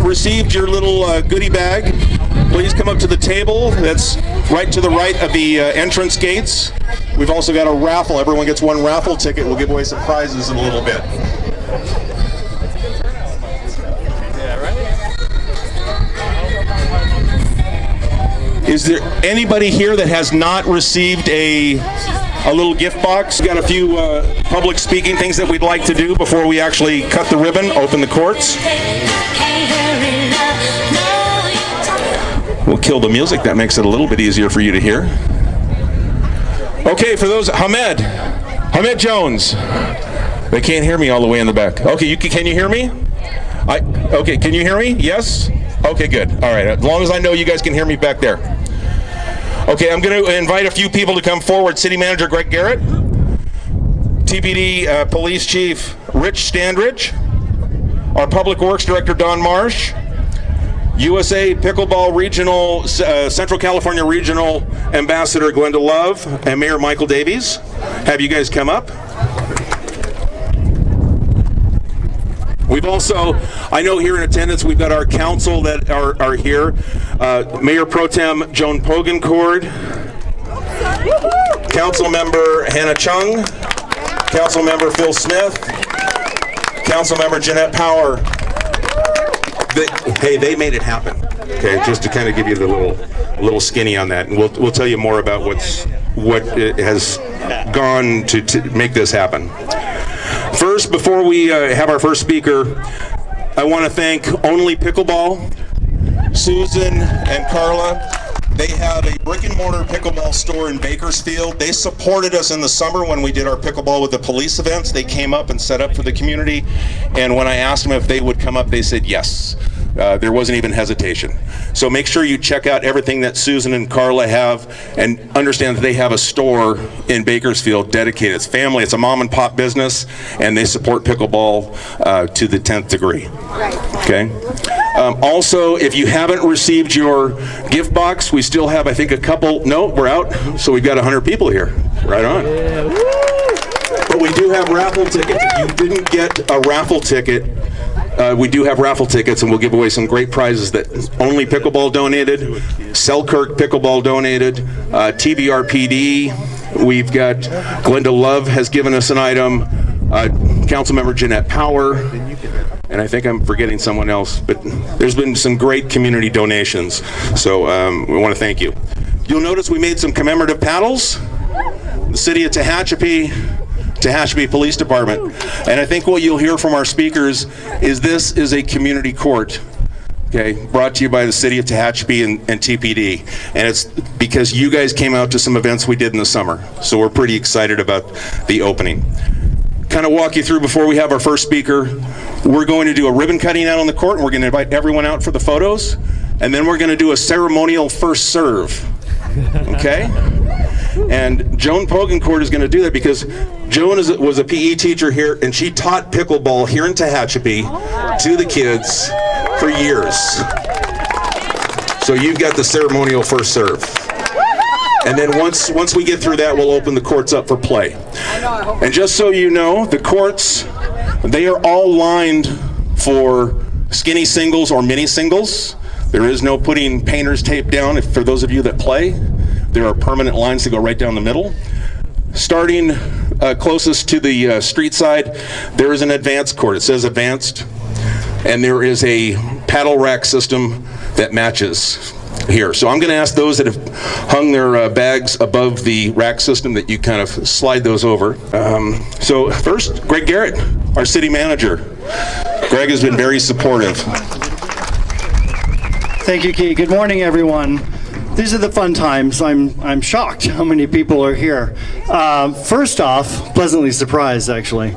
received your little goodie bag, please come up to the table. That's right to the right of the entrance gates. We've also got a raffle. Everyone gets one raffle ticket. We'll give away some prizes in a little bit. Is there anybody here that has not received a little gift box? We've got a few public speaking things that we'd like to do before we actually cut the ribbon, open the courts. We'll kill the music. That makes it a little bit easier for you to hear. Okay, for those, Hamed Jones. They can't hear me all the way in the back. Okay, can you hear me? Okay, can you hear me? Yes? Okay, good. All right, as long as I know you guys can hear me back there. Okay, I'm going to invite a few people to come forward. City Manager Greg Garrett, TPD Police Chief Rich Standridge, our Public Works Director Don Marsh, USA Pickleball Regional, Central California Regional Ambassador Glenda Love, and Mayor Michael Davies. Have you guys come up? We've also, I know here in attendance, we've got our council that are here. Mayor Pro Tem Joan Pogencord, Council Member Hannah Chung, Council Member Phil Smith, Council Member Jeanette Power. They made it happen. Okay, just to kind of give you the little skinny on that, and we'll tell you more about what has gone to make this happen. First, before we have our first speaker, I want to thank Only Pickleball, Susan and Carla. They have a brick and mortar pickleball store in Bakersfield. They supported us in the summer when we did our pickleball with the police events. They came up and set up for the community, and when I asked them if they would come up, they said yes. There wasn't even hesitation. So make sure you check out everything that Susan and Carla have, and understand that they have a store in Bakersfield dedicated. It's family, it's a mom and pop business, and they support pickleball to the 10th degree. Okay. Also, if you haven't received your gift box, we still have, I think, a couple. No, we're out. So we've got 100 people here. Right on. But we do have raffle tickets. If you didn't get a raffle ticket, we do have raffle tickets, and we'll give away some great prizes that Only Pickleball donated, Selkirk Pickleball donated, TBRPD. We've got Glenda Love has given us an item, Councilmember Jeanette Power, and I think I'm forgetting someone else, but there's been some great community donations, so we want to thank you. You'll notice we made some commemorative paddles. The City of Tehachapi Police Department. And I think what you'll hear from our speakers is this is a community court, okay, brought to you by the City of Tehachapi and TPD. And it's because you guys came out to some events we did in the summer. So we're pretty excited about the opening. Kind of walk you through before we have our first speaker. We're going to do a ribbon cutting out on the court, and we're going to invite everyone out for the photos. And then we're going to do a ceremonial first serve, okay? And Joan Pogencord is going to do that because Joan was a PE teacher here, and she taught pickleball here in Tehachapi to the kids for years. So you've got the ceremonial first serve. And then once we get through that, we'll open the courts up for play. And just so you know, the courts, they are all lined for skinny singles or mini singles. There is no putting painter's tape down for those of you that play. There are permanent lines that go right down the middle. Starting closest to the street side, there is an advanced court. It says advanced, and there is a paddle rack system that matches here. So I'm going to ask those that have hung their bags above the rack system that you kind of slide those over. So first, Greg Garrett, our city manager. Greg has been very supportive. Thank you, Key. Good morning, everyone. These are the fun times. I'm shocked how many people are here. First off, pleasantly surprised, actually.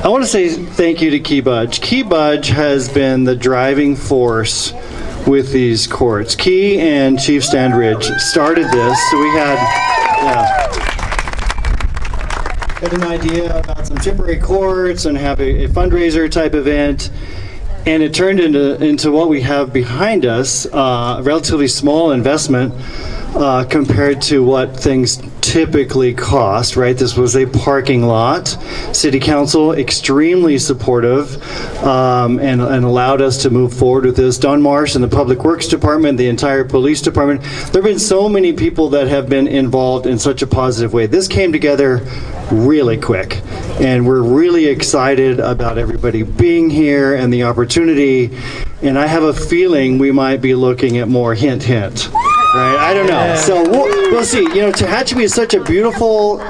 I want to say thank you to Key Budge. Key Budge has been the driving force with these courts. Key and Chief Standridge started this, so we had an idea about some temporary courts and have a fundraiser type event. And it turned into what we have behind us, a relatively small investment compared to what things typically cost, right? This was a parking lot. City Council extremely supportive and allowed us to move forward with this. Don Marsh and the Public Works Department, the entire police department. There have been so many people that have been involved in such a positive way. This came together really quick, and we're really excited about everybody being here and the opportunity, and I have a feeling we might be looking at more, hint, hint. Right? I don't know. So we'll see. You know, Tehachapi is such a beautiful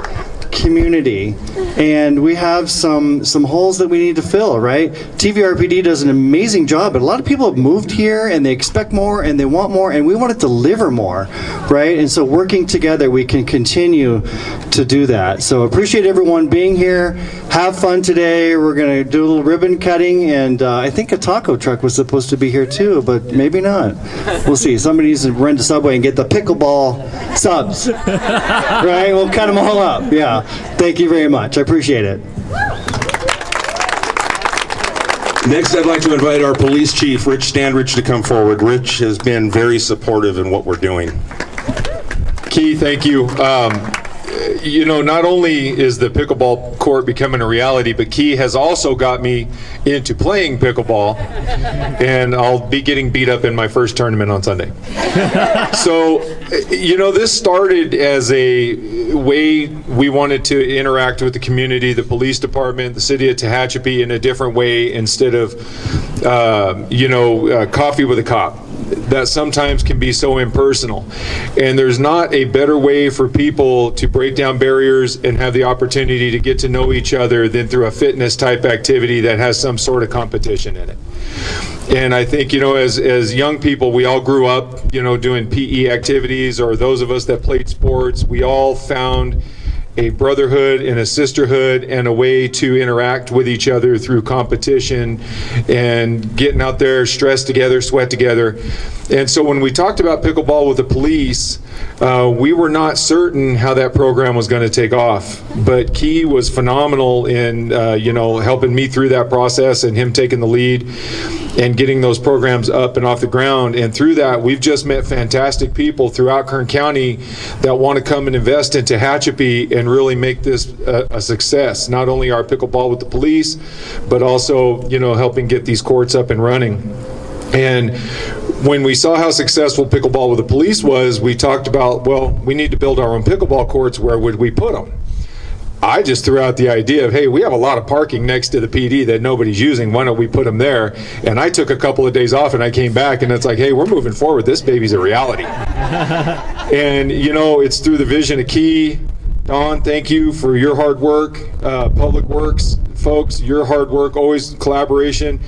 community, and we have some holes that we need to fill, right? TVRPD does an amazing job, but a lot of people have moved here and they expect more and they want more, and we want to deliver more, right? And so working together, we can continue to do that. So appreciate everyone being here. Have fun today. We're going to do a little ribbon cutting, and I think a taco truck was supposed to be here too, but maybe not. We'll see. Somebody needs to run to Subway and get the pickleball subs, right? We'll cut them all up. Yeah. Thank you very much. I appreciate it. Next, I'd like to invite our police chief, Rich Standridge, to come forward. Rich has been very supportive in what we're doing. Key, thank you. You know, not only is the pickleball court becoming a reality, but Key has also got me into playing pickleball, and I'll be getting beat up in my first tournament on Sunday. So, you know, this started as a way we wanted to interact with the community, the police department, the city of Tehachapi in a different way instead of, coffee with a cop. That sometimes can be so impersonal. And there's not a better way for people to break down barriers and have the opportunity to get to know each other than through a fitness type activity that has some sort of competition in it. And I think, you know, as young people, we all grew up, you know, doing PE activities, or those of us that played sports, we all found a brotherhood and a sisterhood and a way to interact with each other through competition and getting out there, stress together, sweat together. And so when we talked about pickleball with the police, we were not certain how that program was going to take off. But Key was phenomenal in, helping me through that process, and him taking the lead and getting those programs up and off the ground. And through that, we've just met fantastic people throughout Kern County that want to come and invest in Tehachapi and really make this a success. Not only our pickleball with the police, but also, you know, helping get these courts up and running. And when we saw how successful pickleball with the police was, we talked about, well, we need to build our own pickleball courts. Where would we put them? I just threw out the idea of, hey, we have a lot of parking next to the PD that nobody's using. Why don't we put them there? And I took a couple of days off, and I came back, and it's like, hey, we're moving forward. This baby's a reality. And, you know, it's through the vision of Key. Don, thank you for your hard work. Public Works folks, your hard work, always collaboration.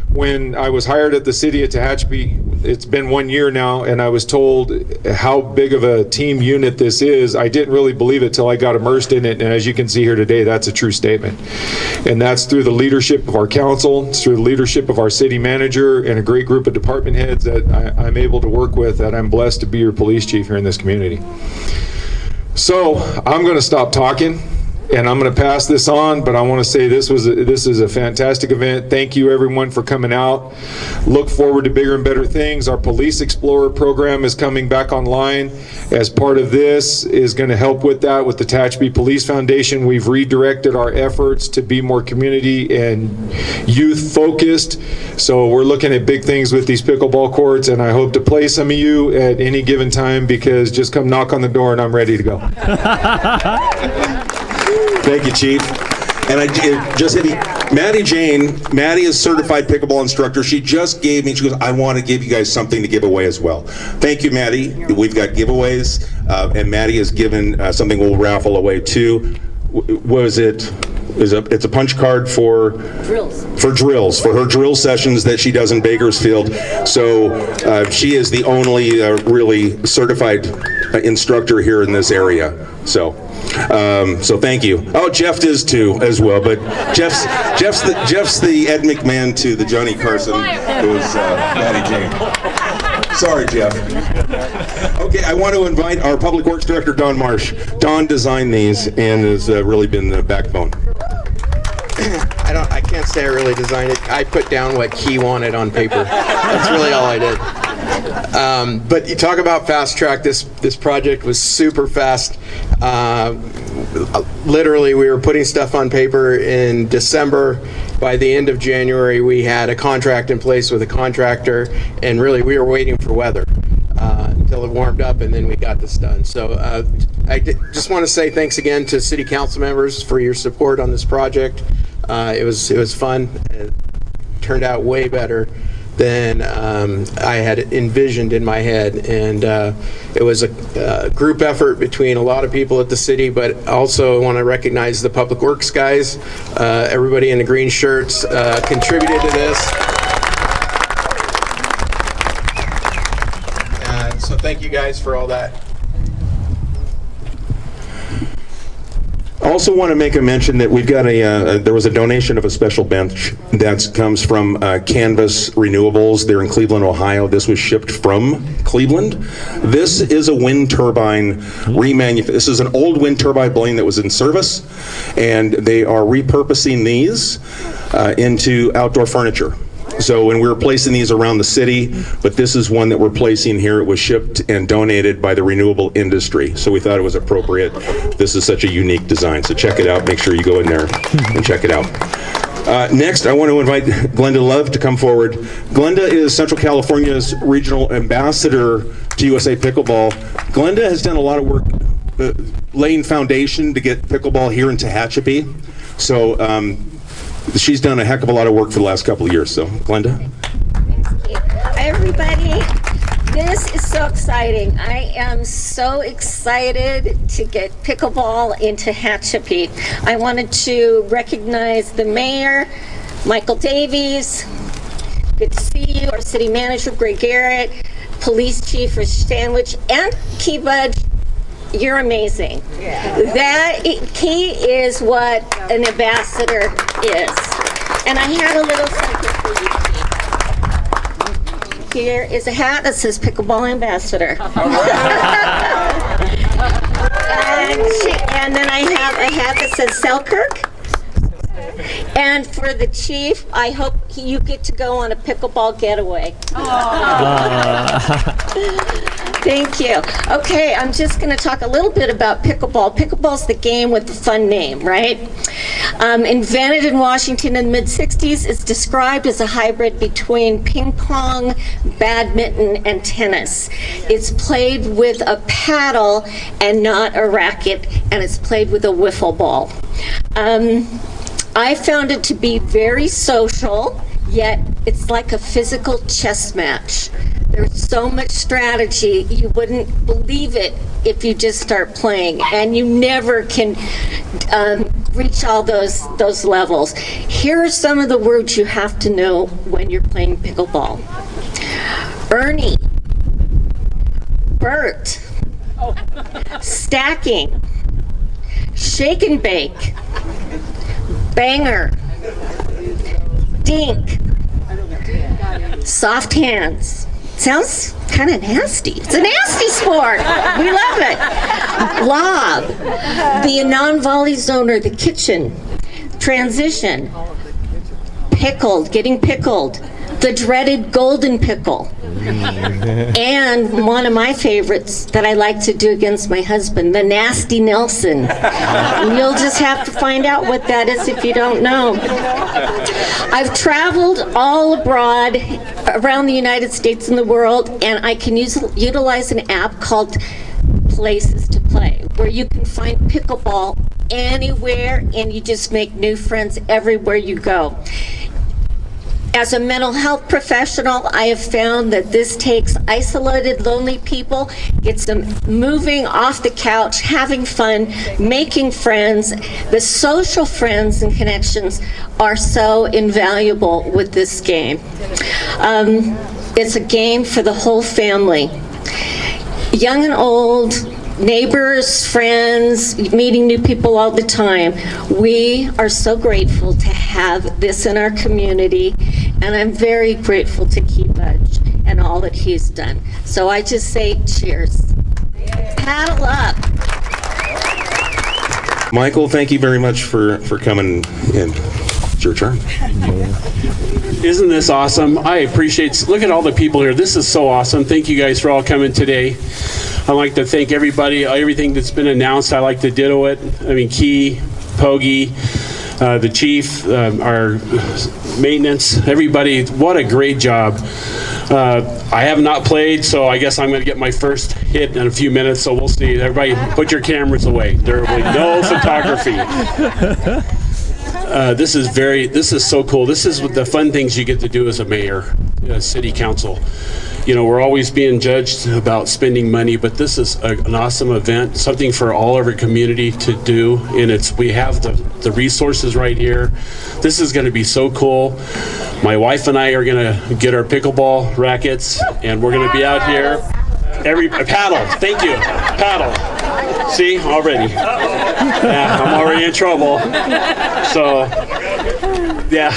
When I was hired at the city of Tehachapi, it's been 1 year now, and I was told how big of a team unit this is. I didn't really believe it till I got immersed in it, and as you can see here today, that's a true statement. And that's through the leadership of our council, it's through the leadership of our city manager, and a great group of department heads that I'm able to work with, that I'm blessed to be your police chief here in this community. So I'm going to stop talking, and I'm going to pass this on, but I want to say this is a fantastic event. Thank you, everyone, for coming out. Look forward to bigger and better things. Our Police Explorer program is coming back online. As part of this is going to help with that with the Tehachapi Police Foundation. We've redirected our efforts to be more community and youth focused. So we're looking at big things with these pickleball courts, and I hope to play some of you at any given time, because just come knock on the door and I'm ready to go. Thank you, Chief. And just hit me. Maddie is certified pickleball instructor. She just gave me, she goes, I want to give you guys something to give away as well. Thank you, Maddie. We've got giveaways, and Maddie has given something we'll raffle away too. It's a punch card for drills. For her drill sessions that she does in Bakersfield. So she is the only really certified instructor here in this area. So thank you. Oh, Jeff is too as well, but Jeff's the Ed McMahon to the Johnny Carson, who's Maddie Jane. Sorry, Jeff. Okay, I want to invite our Public Works Director, Don Marsh. Don designed these and has really been the backbone. I can't say I really designed it. I put down what Key wanted on paper. That's really all I did. But you talk about fast track. This project was super fast. Literally, we were putting stuff on paper in December. By the end of January, we had a contract in place with a contractor, and really, we were waiting for weather until it warmed up, and then we got this done. So just want to say thanks again to City Council members for your support on this project. It was fun. It turned out way better than I had envisioned in my head, and it was a group effort between a lot of people at the city, but also I want to recognize the Public Works guys. Everybody in the green shirts contributed to this. So thank you guys for all that. I also want to make a mention that we've got there was a donation of a special bench that comes from Canvas Renewables. They're in Cleveland, Ohio. This was shipped from Cleveland. This is a wind turbine this is an old wind turbine blade that was in service, and they are repurposing these into outdoor furniture. So when we were placing these around the city, but this is one that we're placing here. It was shipped and donated by the renewable industry. So we thought it was appropriate. This is such a unique design. So check it out. Make sure you go in there and check it out. Next, I want to invite Glenda Love to come forward. Glenda is Central California's regional ambassador to USA Pickleball. Glenda has done a lot of work laying foundation to get pickleball here in Tehachapi. So she's done a heck of a lot of work for the last couple of years. So, Glenda? Hi, everybody. This is so exciting. I am so excited to get pickleball into Tehachapi. I wanted to recognize the mayor, Michael Davies. Good to see you. Our city manager, Greg Garrett. Police chief, Rich Sandwich, and Key Budge. You're amazing. Yeah. He is what an ambassador is. And I had a little something for you. Here is a hat that says Pickleball Ambassador. and then I have a hat that says Selkirk. And for the chief, I hope you get to go on a pickleball getaway. Thank you. Okay, I'm just going to talk a little bit about pickleball. Pickleball's the game with the fun name, right? Invented in Washington in the mid-60s, it's described as a hybrid between ping pong, badminton, and tennis. It's played with a paddle and not a racket, and it's played with a wiffle ball. I found it to be very social, yet it's like a physical chess match. There's so much strategy, you wouldn't believe it if you just start playing, and you never can reach all those levels. Here are some of the words you have to know when you're playing pickleball. Ernie, Bert, stacking, shake and bake, banger, dink, soft hands. Sounds kind of nasty. It's a nasty sport. We love it. Lob, the non-volley zone or the kitchen, transition, pickled, getting pickled, the dreaded golden pickle, and one of my favorites that I like to do against my husband, the nasty Nelson. You'll just have to find out what that is if you don't know. I've traveled all abroad around the United States and the world, and I can utilize an app called Places to Play, where you can find pickleball anywhere, and you just make new friends everywhere you go. As a mental health professional, I have found that this takes isolated, lonely people, gets them moving off the couch, having fun, making friends. The social friends and connections are so invaluable with this game. It's a game for the whole family. Young and old, neighbors, friends, meeting new people all the time. We are so grateful to have this in our community, and I'm very grateful to Key Budge and all that he's done. So I just say cheers. Paddle up. Michael, thank you very much for coming in. It's your turn. Isn't this awesome? I appreciate, look at all the people here. This is so awesome. Thank you guys for all coming today. I'd like to thank everybody, everything that's been announced. I like to ditto it. I mean, Key, Pogie, the chief, our maintenance, everybody, what a great job. I have not played, so I guess I'm going to get my first hit in a few minutes, so we'll see. Everybody put your cameras away. There will be no photography. This is so cool. This is the fun things you get to do as a mayor, city council. You know, we're always being judged about spending money, but this is an awesome event, something for all of our community to do, and we have the resources right here. This is going to be so cool. My wife and I are going to get our pickleball rackets, and we're going to be out here. Paddle, thank you, paddle. See, already. Yeah, I'm already in trouble. So, yeah.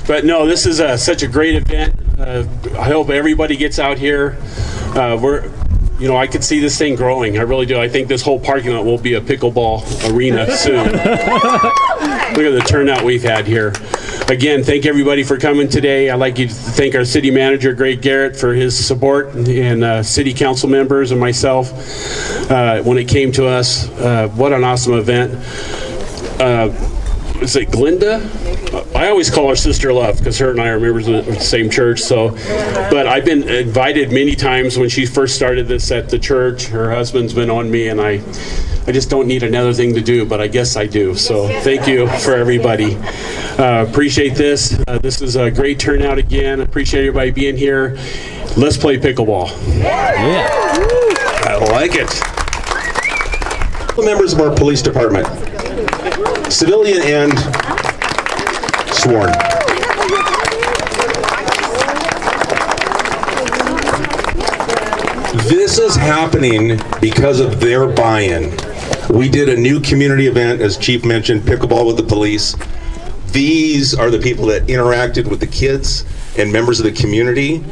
But no, this is such a great event. I hope everybody gets out here. I could see this thing growing. I really do. I think this whole parking lot will be a pickleball arena soon. Look at the turnout we've had here. Again, thank everybody for coming today. I'd like to thank our city manager, Greg Garrett, for his support, and city council members and myself when it came to us. What an awesome event. Is it Glinda? I always call her Sister Love because her and I are members of the same church. But I've been invited many times when she first started this at the church. Her husband's been on me, and I just don't need another thing to do, but I guess I do. So thank you for everybody. Appreciate this. This is a great turnout again. Appreciate everybody being here. Let's play pickleball. Yeah. I like it. Members of our police department, civilian and sworn. This is happening because of their buy-in. We did a new community event, as Chief mentioned, pickleball with the police. These are the people that interacted with the kids and members of the community.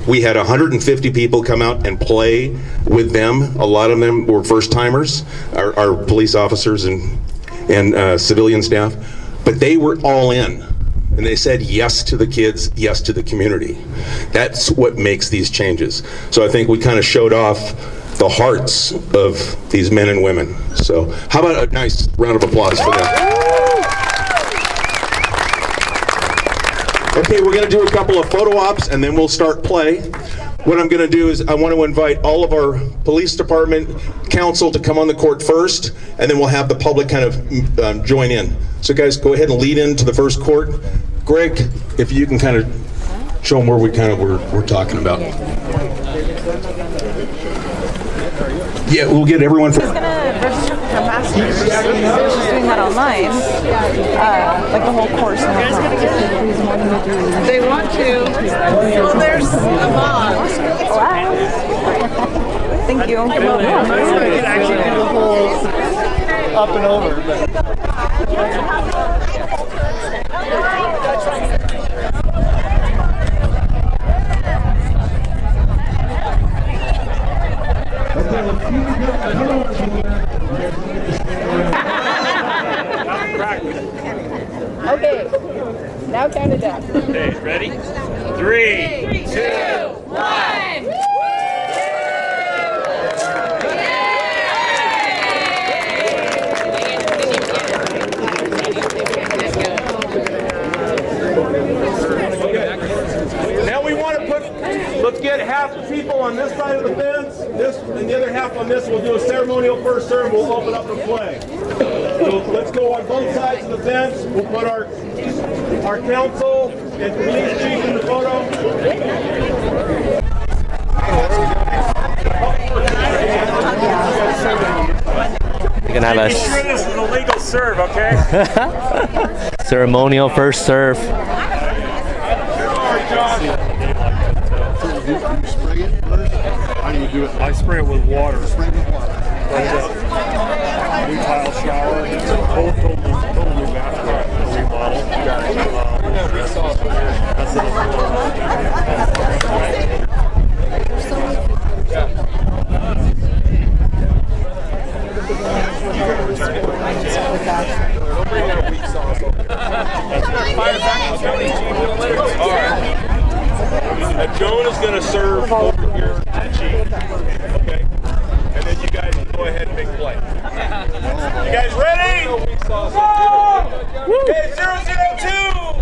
We had 150 people come out and play with them. A lot of them were first-timers, our police officers and civilian staff, but they were all in. And they said yes to the kids, yes to the community. That's what makes these changes. So I think we kind of showed off the hearts of these men and women. So how about a nice round of applause for them? Okay, we're gonna do a couple of photo ops and then we'll start play. What I'm gonna do is I want to invite all of our police department council to come on the court first, and then we'll have the public kind of join in. So guys, go ahead and lead into the first court. Greg, if you can kind of show them where we kind of we're talking about. Yeah, we'll get everyone. He's gonna register for masters. She's doing that online, like the whole course. They want to. Well, there's a mom. Wow. Thank you. I could actually do the whole up and over. Okay, now count it down. Okay, ready? 3, 2, 1. Now we want to let's get half the people on this side of the fence, and the other half on this. We'll do a ceremonial first serve. We'll open up and play. So let's go on both sides of the fence. We'll put our council and police chief in the photo. You can have Make sure this is a legal serve, okay? a ceremonial first serve. I spray it with water. New tile shower. It's a totally bathroom remodel. That's Joan is going to serve over here to the chief. Okay? And then you guys can go ahead and make play. You guys ready? Okay, 002.